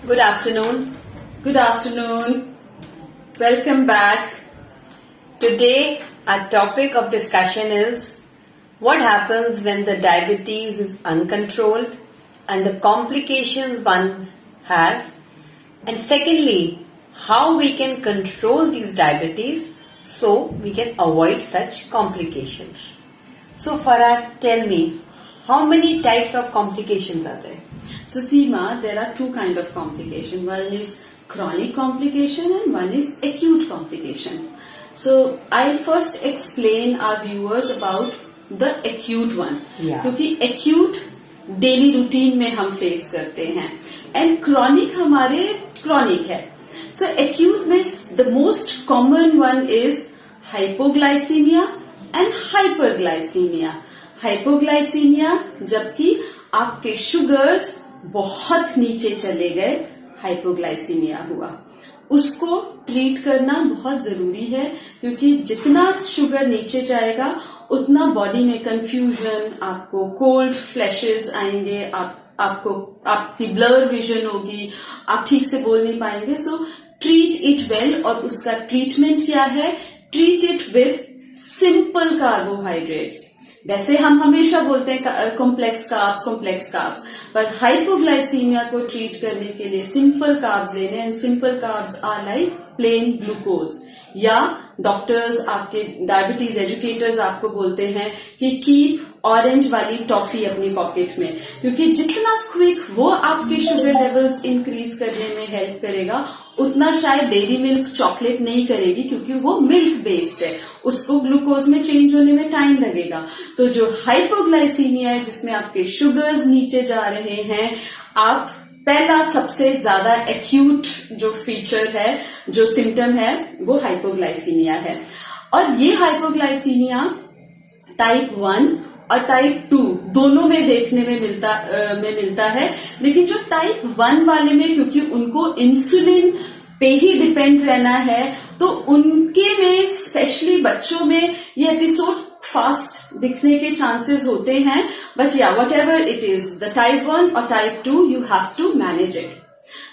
Good afternoon. Good afternoon. Welcome back. Today our topic of discussion is what happens when the diabetes is uncontrolled and the complications one has, and secondly, how we can control these diabetes so we can avoid such complications. So Farah, tell me, how many types of complications are there? So Seema, there are two kind of complication. One is chronic complication and one is acute complication. So I'll first explain our viewers about the acute one. क्योंकि acute daily routine में हम face करते हैं and chronic हमारे chronic है. So acute में the most common one is hypoglycemia and hyperglycemia. Hypoglycemia जबकि आपके शुगर्स बहुत नीचे चले गए, हाइपोग्लाइसीमिया हुआ. उसको ट्रीट करना बहुत जरूरी है क्योंकि जितना शुगर नीचे जाएगा उतना बॉडी में कंफ्यूजन, आपको कोल्ड फ्लैशेस आएंगे, आपकी ब्लर विजन होगी, आप ठीक से बोल नहीं पाएंगे. So treat it well. और उसका ट्रीटमेंट क्या है? Treat it with simple carbohydrates. वैसे हम हमेशा बोलते हैं कॉम्प्लेक्स कार्ब्स, पर हाइपोग्लाइसीमिया को ट्रीट करने के लिए सिंपल कार्ब्स लेने. And simple carbs are like plain glucose, या डॉक्टर्स, आपके डायबिटीज एजुकेटर्स आपको बोलते हैं कि कीप ऑरेंज वाली टॉफी अपनी पॉकेट में, क्योंकि जितना क्विक वो आपके शुगर लेवल्स इंक्रीज करने में हेल्प करेगा उतना शायद डेयरी मिल्क चॉकलेट नहीं करेगी, क्योंकि वो मिल्क बेस्ड है, उसको ग्लूकोज में चेंज होने में टाइम लगेगा. तो जो हाइपोग्लाइसीमिया है जिसमें आपके शुगर्स नीचे जा रहे हैं, आप पहला सबसे ज्यादा एक्यूट जो फीचर है, जो सिम्टम है, वो हाइपोग्लाइसीमिया है. और ये हाइपोग्लाइसीमिया टाइप 1 और टाइप 2 दोनों में देखने में मिलता है. लेकिन जो टाइप 1 वाले में, क्योंकि उनको इंसुलिन पे ही डिपेंड रहना है, तो उनके में स्पेशली बच्चों में ये एपिसोड फास्ट दिखने के चांसेस होते हैं. बट या whatever it is, the type 1 और type 2, you have to manage it.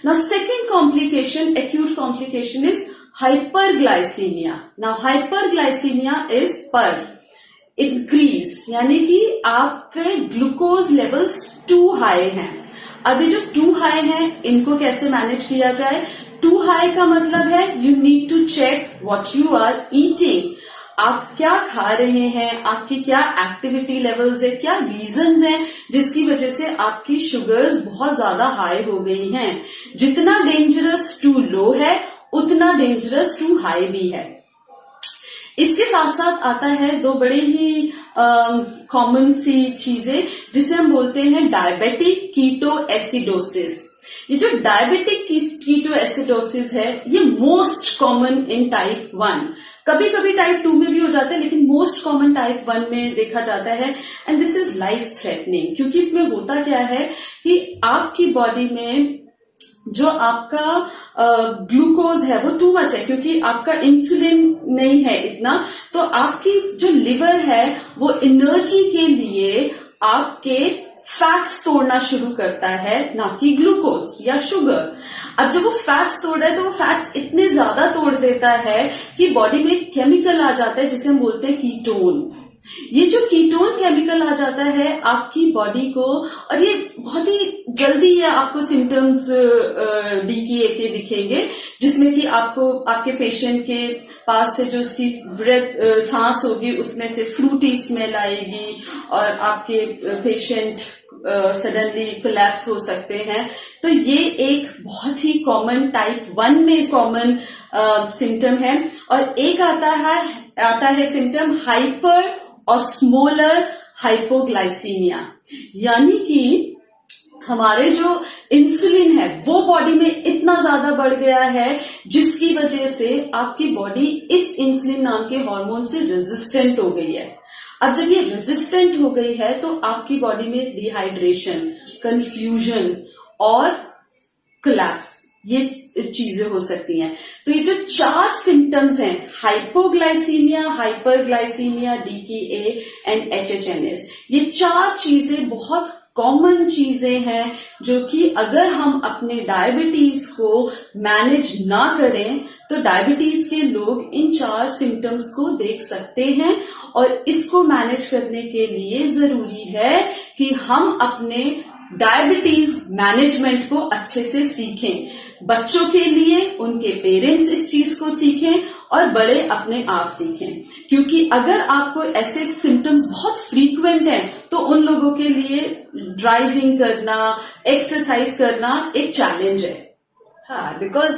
Now second complication, acute complication is hyperglycaemia. Now hyperglycaemia is पर इंक्रीज, यानी कि आपके ग्लूकोज लेवल्स टू हाई हैं. अभी जो टू हाई हैं, इनको कैसे मैनेज किया जाए? टू हाई का मतलब है you need to check what you are eating. आप क्या खा रहे हैं, आपकी क्या एक्टिविटी लेवल्स है, क्या रीजंस हैं जिसकी वजह से आपकी शुगर्स बहुत ज्यादा हाई हो गई हैं. जितना डेंजरस टू लो है उतना डेंजरस टू हाई भी है. इसके साथ साथ आता है दो बड़े ही कॉमन सी चीजें जिसे हम बोलते हैं डायबिटिक कीटो एसिडोसिस. ये जो डायबिटिक कीटो एसिडोसिस है, ये मोस्ट कॉमन इन टाइप 1. कभी कभी टाइप 2 में भी हो जाता है, लेकिन मोस्ट कॉमन टाइप 1 में देखा जाता है. And this is life threatening, क्योंकि इसमें होता क्या है कि आपकी बॉडी में जो आपका ग्लूकोज है वो टू मच है, क्योंकि आपका इंसुलिन नहीं है इतना. तो आपकी जो लिवर है वो एनर्जी के लिए आपके फैट्स तोड़ना शुरू करता है, ना कि ग्लूकोज या शुगर. अब जब वो फैट्स तोड़ रहा है तो वो फैट्स इतने ज्यादा तोड़ देता है कि बॉडी में केमिकल आ जाता है जिसे हम बोलते हैं कीटोन. ये जो कीटोन केमिकल आ जाता है आपकी बॉडी को, और ये बहुत ही जल्दी है आपको सिम्टम्स DKA के दिखेंगे, जिसमें कि आपको आपके पेशेंट के पास से जो उसकी ब्रेथ सांस होगी उसमें से फ्रूटी स्मेल आएगी, और आपके पेशेंट सडनली कोलैप्स हो सकते हैं. तो ये एक बहुत ही कॉमन टाइप 1 में कॉमन सिम्टम है. और एक आता है सिम्टम हाइपर ऑस्मोलर हाइपोग्लाइसीमिया, यानी कि हमारे जो इंसुलिन है वो बॉडी में इतना ज्यादा बढ़ गया है जिसकी वजह से आपकी बॉडी इस इंसुलिन नाम के हार्मोन से रेजिस्टेंट हो गई है. अब जब ये रेजिस्टेंट हो गई है तो आपकी बॉडी में डिहाइड्रेशन, कंफ्यूजन और कोलैप्स, ये चीजें हो सकती हैं. तो ये जो 4 सिम्टम्स हैं, hypoglycaemia, hyperglycaemia, DKA and HHNS, ये 4 चीजें बहुत कॉमन चीजें हैं जो कि अगर हम अपने डायबिटीज को मैनेज ना करें तो डायबिटीज के लोग इन 4 सिम्टम्स को देख सकते हैं। और इसको मैनेज करने के लिए जरूरी है कि हम अपने डायबिटीज मैनेजमेंट को अच्छे से सीखें। बच्चों के लिए उनके पेरेंट्स इस चीज को सीखें और बड़े अपने आप सीखें, क्योंकि अगर आपको ऐसे सिम्टम्स बहुत फ्रीक्वेंट हैं तो उन लोगों के लिए ड्राइविंग करना, एक्सरसाइज करना एक चैलेंज है। हाँ, बिकॉज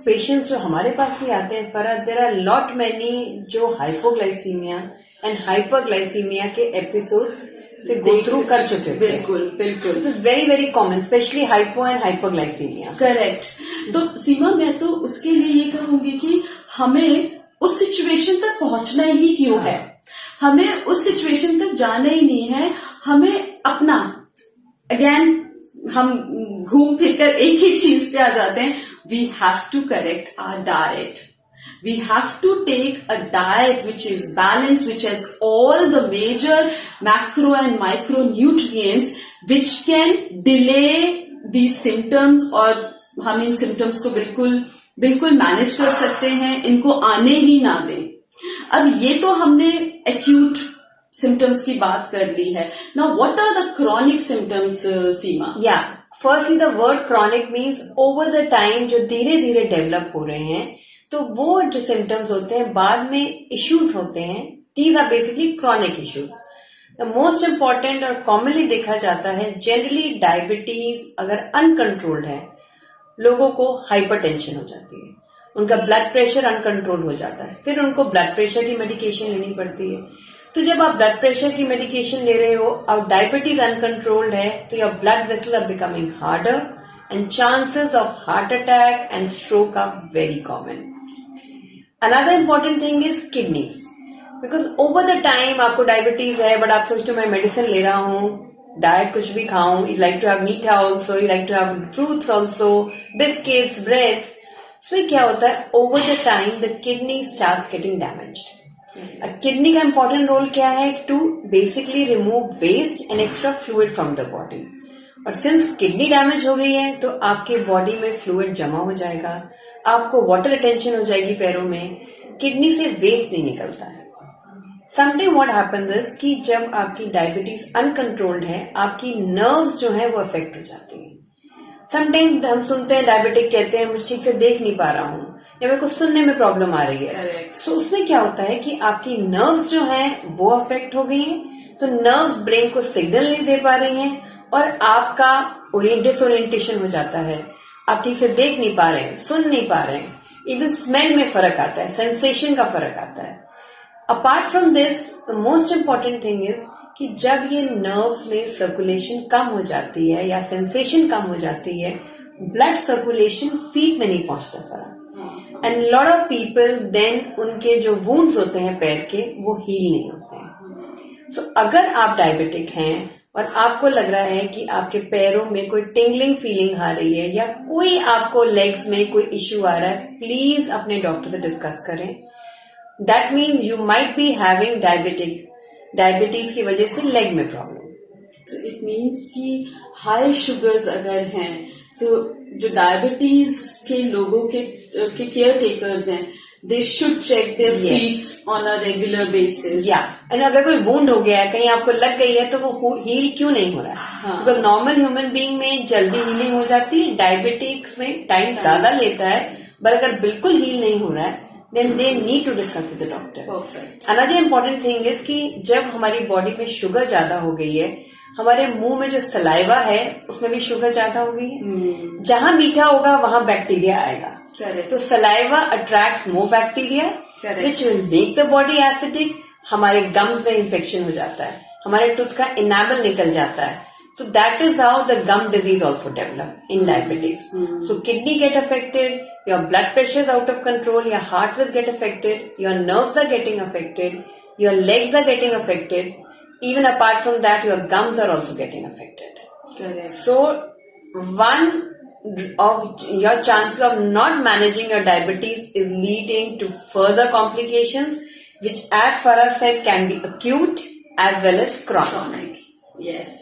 पेशेंट्स जो हमारे पास भी आते हैं Farhat, there are lot many जो हाइपोग्लाइसीमिया एंड हाइपरग्लाइसीमिया के एपिसोड्स से गो थ्रू कर चुके हैं। बिल्कुल बिल्कुल, this is very very common, specially hypo and hypoglycaemia. Correct. तो सीमा, मैं तो उसके लिए ये कहूंगी कि हमें उस सिचुएशन तक पहुंचना ही क्यों है, हमें उस सिचुएशन तक जाना ही नहीं है। हमें अपना, अगेन हम घूम फिरकर एक ही चीज पे आ जाते हैं, we have to correct our diet. We have to take a diet which is balanced, which has all the major macro and micronutrients which can delay these symptoms, और हम इन symptoms को बिल्कुल मैनेज कर सकते हैं, इनको आने ही ना दें। अब ये तो हमने acute symptoms की बात कर ली है। Now what are the chronic symptoms, Seema? Yeah, firstly the word chronic means over the time जो धीरे धीरे डेवलप हो रहे हैं, तो वो जो सिम्टम्स होते हैं बाद में इश्यूज होते हैं, these are basically chronic issues. The most important और कॉमनली देखा जाता है, जनरली डायबिटीज अगर अनकंट्रोल्ड है, लोगों को हाइपरटेंशन हो जाती है, उनका ब्लड प्रेशर अनकंट्रोल हो जाता है, फिर उनको ब्लड प्रेशर की मेडिकेशन लेनी पड़ती है। तो जब आप ब्लड प्रेशर की मेडिकेशन ले रहे हो और डायबिटीज अनकंट्रोल्ड है, तो your blood vessels are becoming harder and chances of heart attack and stroke are very common. Another important thing is kidneys, because over the time आपको डायबिटीज है but आप सोचते हो मैं मेडिसिन ले रहा हूँ, डाइट कुछ भी खाऊं, you like to have meat also, you like to have fruits also, biscuits, breads. So क्या होता है, over the time the kidney starts getting damaged. Kidney का important रोल क्या है, to basically remove waste and extra fluid from the body. और since kidney damage हो गई है तो आपके बॉडी में फ्लूइड जमा हो जाएगा, आपको वाटर रिटेंशन हो जाएगी पैरों में, किडनी से वेस्ट नहीं निकलता है। समटाइम व्हाट हैपेंस इज कि जब आपकी डायबिटीज अनकंट्रोल्ड है, आपकी नर्व्स जो है वो अफेक्ट हो जाती है। समटाइम हम सुनते हैं डायबिटिक कहते हैं मैं ठीक से देख नहीं पा रहा हूँ या मेरे को सुनने में प्रॉब्लम आ रही है। सो उसमें क्या होता है कि आपकी नर्व्स जो है वो अफेक्ट हो गई है, तो नर्व्स ब्रेन को सिग्नल नहीं दे पा रही हैं और आपका डिसओरिएंटेशन हो जाता है, आप ठीक से देख नहीं पा रहे हैं, सुन नहीं पा रहे हैं, इवन स्मेल में फर्क आता है, सेंसेशन का फर्क आता है। Apart from this the most important thing is कि जब ये नर्व्स में सर्कुलेशन कम हो जाती है या सेंसेशन कम हो जाती है, ब्लड सर्कुलेशन फीट में नहीं पहुंचता फर्क, and lot of people then उनके जो वुंड्स होते हैं पैर के वो हील नहीं होते हैं। सो अगर आप डायबिटिक हैं और आपको लग रहा है कि आपके पैरों में कोई टिंगलिंग फीलिंग आ रही है या कोई आपको लेग्स में कोई इश्यू आ रहा है, प्लीज अपने डॉक्टर से डिस्कस करें। That means you might be having diabetes की वजह से लेग में प्रॉब्लम। तो इट मीन्स कि हाई शुगर्स अगर हैं, सो जो डायबिटीज के लोगों के केयर टेकर्स हैं, they should check their feet on a regular basis. And अगर कोई वुंड हो गया है, कहीं आपको लग गई है, तो वो हील क्यों नहीं हो रहा है? बिकॉज नॉर्मल ह्यूमन बीइंग में जल्दी हीलिंग हो जाती है, डायबिटिक्स में टाइम ज्यादा लेता है, पर अगर बिल्कुल हील नहीं हो रहा है then they need to discuss with the doctor. Perfect. Another important thing is कि जब हमारी बॉडी में शुगर ज्यादा हो गई है, हमारे मुंह में जो सलाइवा है उसमें भी शुगर ज्यादा हो गई है, जहां मीठा होगा वहां बैक्टीरिया आएगा। Correct. तो saliva attract more bacteria which will make the body acidic, हमारे गम्स में इन्फेक्शन हो जाता है, हमारे टूथ का इनेमल निकल जाता है। So that is how the gum disease also develop in diabetics. So kidney get affected, your blood pressure is out of control, your heart will get affected, your nerves are getting affected, your legs are getting affected, even apart from that your gums are also getting affected. Correct. So one of your chances of not managing your diabetes is leading to further complications, which as Farah said can be acute as well as chronic. Yes.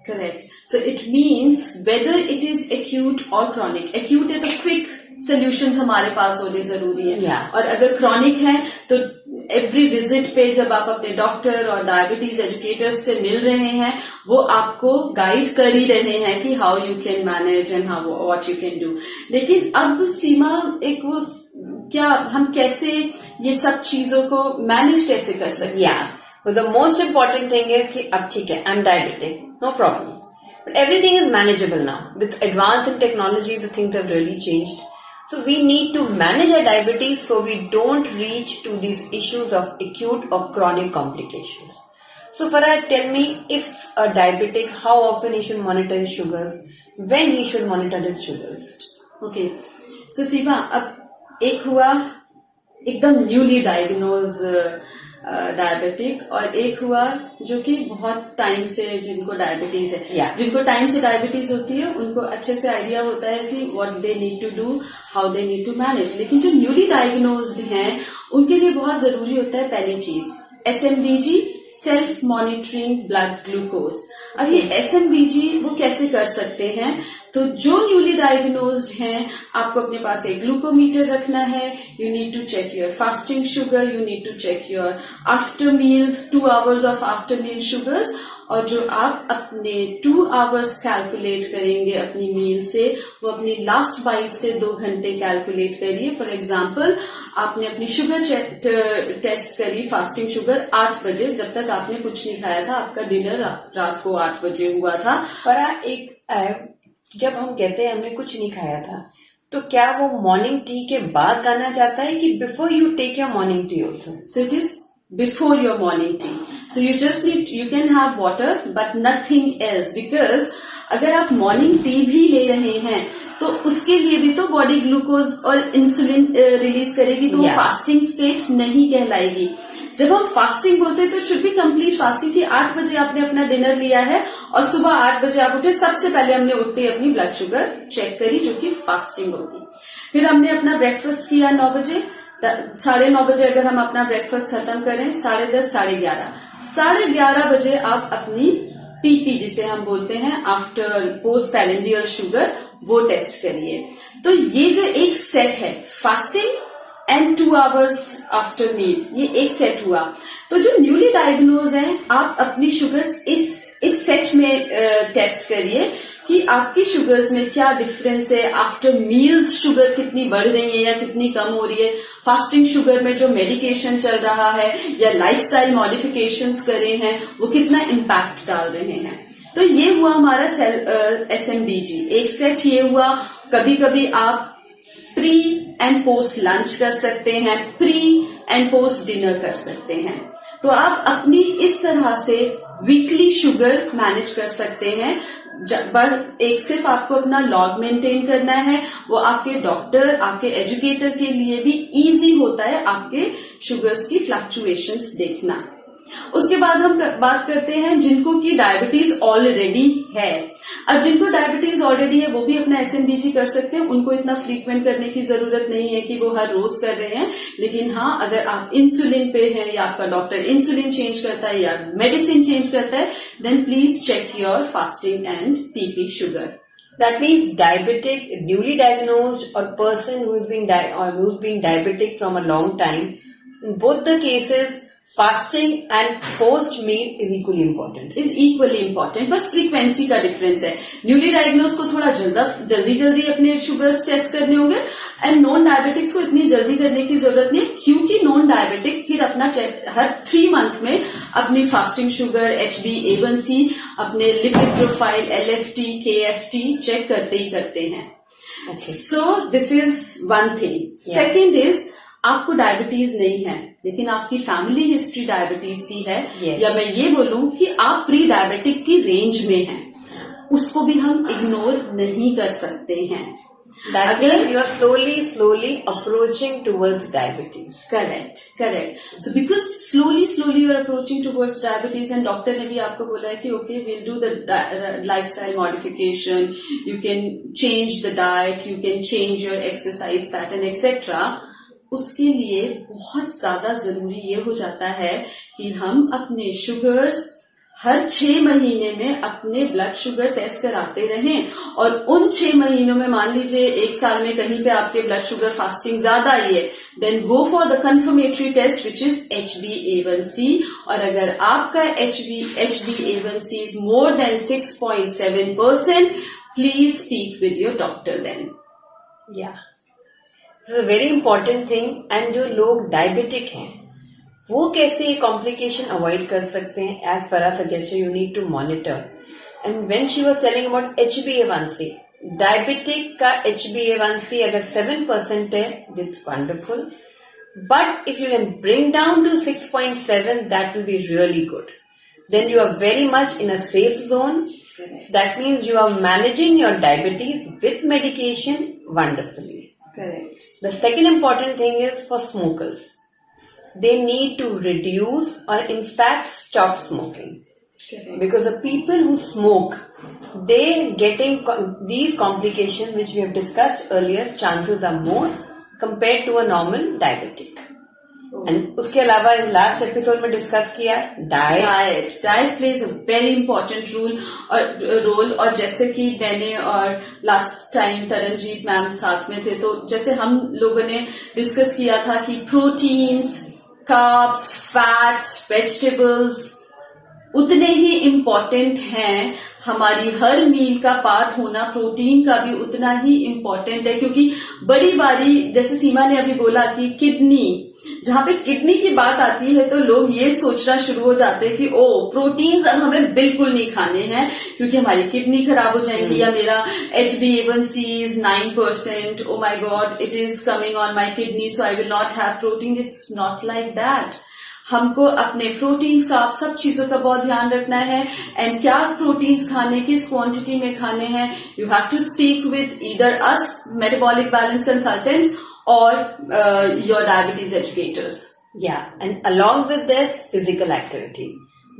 Correct. So it means whether it is acute or chronic. Acute है तो quick solutions हमारे पास होने जरूरी है. Yeah. और अगर chronic है तो एवरी विजिट पे जब आप अपने डॉक्टर और डायबिटीज एजुकेटर्स से मिल रहे हैं वो आपको गाइड कर ही रहे हैं कि how you can manage and how what you can do. लेकिन अब सीमा एक वो क्या हम कैसे ये सब चीजों को मैनेज कैसे कर सकते हैं? Yeah. So the most important thing is कि अब ठीक है, I'm diabetic, no problem. But everything is manageable now. With advance in technology, the things have really changed. So we need to manage our diabetes so we don't reach to these issues of acute or chronic complications. So Farah, tell me, if a diabetic, how often he should monitor his sugars, when he should monitor his sugars? Okay. So सीमा, अब एक हुआ एकदम newly diagnose diabetic और एक हुआ जो कि बहुत टाइम से जिनको डायबिटीज है. Yeah. जिनको टाइम से डायबिटीज होती है उनको अच्छे से आइडिया होता है कि what they need to do, how they need to manage. लेकिन जो न्यूली डायग्नोज्ड हैं उनके लिए बहुत जरूरी होता है पहली चीज SMBG, self monitoring blood glucose. अब ये SMBG वो कैसे कर सकते हैं? तो जो न्यूली डायग्नोज्ड हैं आपको अपने पास एक ग्लूकोमीटर रखना है. You need to check your fasting sugar, you need to check your after meal 2 hours of after meal sugars. और जो आप अपने 2 आवर्स कैलकुलेट करेंगे अपनी मील से वो अपनी लास्ट बाइट से 2 घंटे कैलकुलेट करिए. फॉर एग्जाम्पल आपने अपनी शुगर टेस्ट करी, फास्टिंग शुगर 8 बजे, जब तक आपने कुछ नहीं खाया था, आपका डिनर रात को 8 बजे हुआ था. फराह, एक जब हम कहते हैं हमने कुछ नहीं खाया था तो क्या वो मॉर्निंग टी के बाद खाना चाहता है कि before you take your morning tea also? So it is before your morning tea. So you just need, you can have water but nothing else, because अगर आप मॉर्निंग टी भी ले रहे हैं तो उसके लिए भी तो बॉडी ग्लूकोज और इंसुलिन रिलीज करेगी, तो Yeah. फास्टिंग स्टेट नहीं कहलाएगी. जब हम फास्टिंग बोलते हैं तो शुड बी कंप्लीट फास्टिंग की 8 बजे आपने अपना डिनर लिया है और सुबह 8 बजे आप उठे, सबसे पहले हमने उठते ही अपनी ब्लड शुगर चेक करी जो कि फास्टिंग होगी. फिर हमने अपना ब्रेकफास्ट किया 9 बजे, 9:30 बजे अगर हम अपना ब्रेकफास्ट खत्म करें, 10:30, 11:30 बजे आप अपनी PP जिसे हम बोलते हैं आफ्टर पोस्ट पैरेंडियल शुगर, वो टेस्ट करिए. तो ये जो एक सेट है fasting and 2 hours after meal, ये एक सेट हुआ. तो जो न्यूली डायग्नोज है आप अपनी शुगर्स इस सेट में टेस्ट करिए कि आपकी शुगर्स में क्या डिफरेंस है. आफ्टर मील्स शुगर कितनी बढ़ रही है या कितनी कम हो रही है, फास्टिंग शुगर में जो मेडिकेशन चल रहा है या लाइफस्टाइल मॉडिफिकेशंस करे हैं वो कितना इम्पैक्ट डाल रहे हैं. तो ये हुआ हमारा SMBG एक सेट. ये हुआ. कभी कभी आप प्री एंड पोस्ट लंच कर सकते हैं, प्री एंड पोस्ट डिनर कर सकते हैं. तो आप अपनी इस तरह से वीकली शुगर मैनेज कर सकते हैं. बस एक सिर्फ आपको अपना लॉग मेंटेन करना है, वो आपके डॉक्टर, आपके एजुकेटर के लिए भी इजी होता है आपके शुगर्स की फ्लक्चुएशंस देखना. उसके बाद हम बात करते हैं जिनको की डायबिटीज ऑलरेडी है. अब जिनको डायबिटीज ऑलरेडी है वो भी अपना SMBG कर सकते हैं. उनको इतना फ्रीक्वेंट करने की जरूरत नहीं है कि वो हर रोज कर रहे हैं. लेकिन हाँ, अगर आप इंसुलिन पे हैं या आपका डॉक्टर इंसुलिन चेंज करता है या मेडिसिन चेंज करता है, then please check your fasting and PP sugar. That means diabetic, newly diagnosed, or person who's been diabetic from a long time. In both the cases, fasting and post meal is equally important. बस frequency का difference है. Newly diagnose को थोड़ा जल्दी अपने sugars test करने होंगे and non diabetics को इतनी जल्दी करने की जरूरत नहीं है, क्योंकि नॉन डायबिटिक्स फिर अपना चेक हर 3 मंथ में अपनी फास्टिंग शुगर, HbA1c, अपने lipid profile, LFT, KFT check करते ही करते हैं. So this is one thing. Second is आपको डायबिटीज नहीं है लेकिन आपकी फैमिली हिस्ट्री डायबिटीज की है, या मैं ये बोलूं कि आप प्री डायबिटिक की रेंज में हैं, उसको भी हम इग्नोर नहीं कर सकते हैं. That means you are slowly approaching towards diabetes. Correct. So because slowly you are approaching towards diabetes, and doctor ने भी आपको बोला है कि okay, we'll do the lifestyle modification, you can change the diet, you can change your exercise pattern, etc. उसके लिए बहुत ज्यादा जरूरी ये हो जाता है कि हम अपने शुगर्स हर 6 महीने में अपने ब्लड शुगर टेस्ट कराते रहें, और उन 6 महीनों में मान लीजिए 1 साल में कहीं पे आपके ब्लड शुगर फास्टिंग ज्यादा आई है, then go for the confirmatory test which is HbA1c, और अगर आपका HbA1c is more than 6.7%, please speak with your doctor then. Yeah this is a very important thing. And जो लोग डायबिटिक हैं वो कैसे ये कॉम्प्लिकेशन अवॉइड कर सकते हैं? As Farah suggested you need to monitor. And when she was telling about HbA1c, diabetic का HbA1c अगर 7% है, that's wonderful. But if you can bring down to 6.7, that will be really good. Then you are very much in a safe zone. Correct. So that means you are managing your diabetes with medication wonderfully. Correct. The second important thing is for smokers. They need to reduce or in fact stop smoking. Correct. Because the people who smoke, they getting these complications which we have discussed earlier, chances are more compared to a normal diabetic. And उसके अलावा इस last episode में discuss किया diet plays a very important role. और जैसे कि मैंने और लास्ट टाइम तरनजीत मैम साथ में थे, तो जैसे हम लोगों ने डिस्कस किया था कि प्रोटीन्स, कार्ब्स, फैट्स, वेजिटेबल्स उतने ही इम्पोर्टेंट हैं. हमारी हर मील का पार्ट होना प्रोटीन का भी उतना ही इम्पोर्टेंट है, क्योंकि बड़ी बारी जैसे सीमा ने अभी बोला कि किडनी, जहां पे किडनी की बात आती है तो लोग ये सोचना शुरू हो जाते हैं कि ओ प्रोटीन्स अब हमें बिल्कुल नहीं खाने हैं क्योंकि हमारी किडनी खराब हो जाएंगी, या मेरा HbA1c is 9%, oh my god it is coming on my kidney so I will not have protein. It's not like that. हमको अपने प्रोटीन्स का, सब चीजों का बहुत ध्यान रखना है. एंड क्या प्रोटीन्स खाने, किस क्वांटिटी में खाने हैं, you have to speak with either us metabolic balance consultants or your diabetes educators. Yeah, and along with this, physical activity.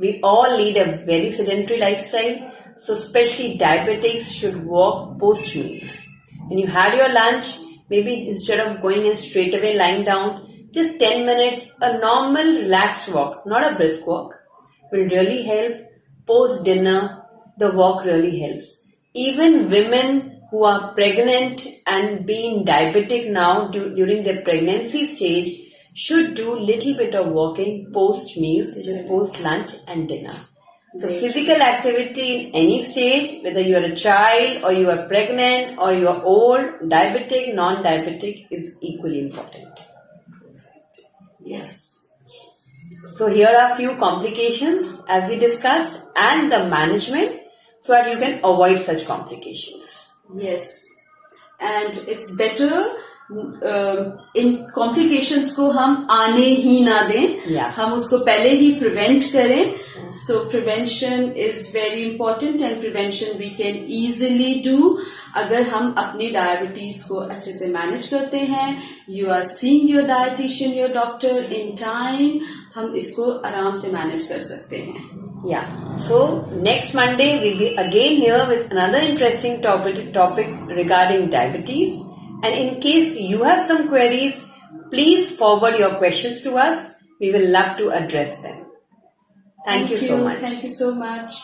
We all lead a very sedentary lifestyle, so especially diabetics should walk post meals. When you had your lunch, maybe instead of going in straight away lying down, just 10 minutes, a normal relaxed walk, not a brisk walk, will really help. Post dinner, the walk really helps. Even women who are pregnant and being diabetic now during their pregnancy stage should do little bit of walking post meals, which is post lunch and dinner. So physical activity in any stage, whether you are a child or you are pregnant or you are old, diabetic, non-diabetic, is equally important. Yes. So here are few complications as we discussed and the management so that you can avoid such complications. Yes, and it's better in complications को हम आने ही ना दें, हम उसको पहले ही prevent करें. So prevention is very important and prevention we can easily do अगर हम अपनी डायबिटीज को अच्छे से मैनेज करते हैं. You are seeing your dietitian, your doctor in time, हम इसको आराम से मैनेज कर सकते हैं. Yeah. So next Monday we'll be again here with another interesting topic regarding diabetes. And in case you have some queries, please forward your questions to us. We will love to address them. Thank you so much. Thank you so much.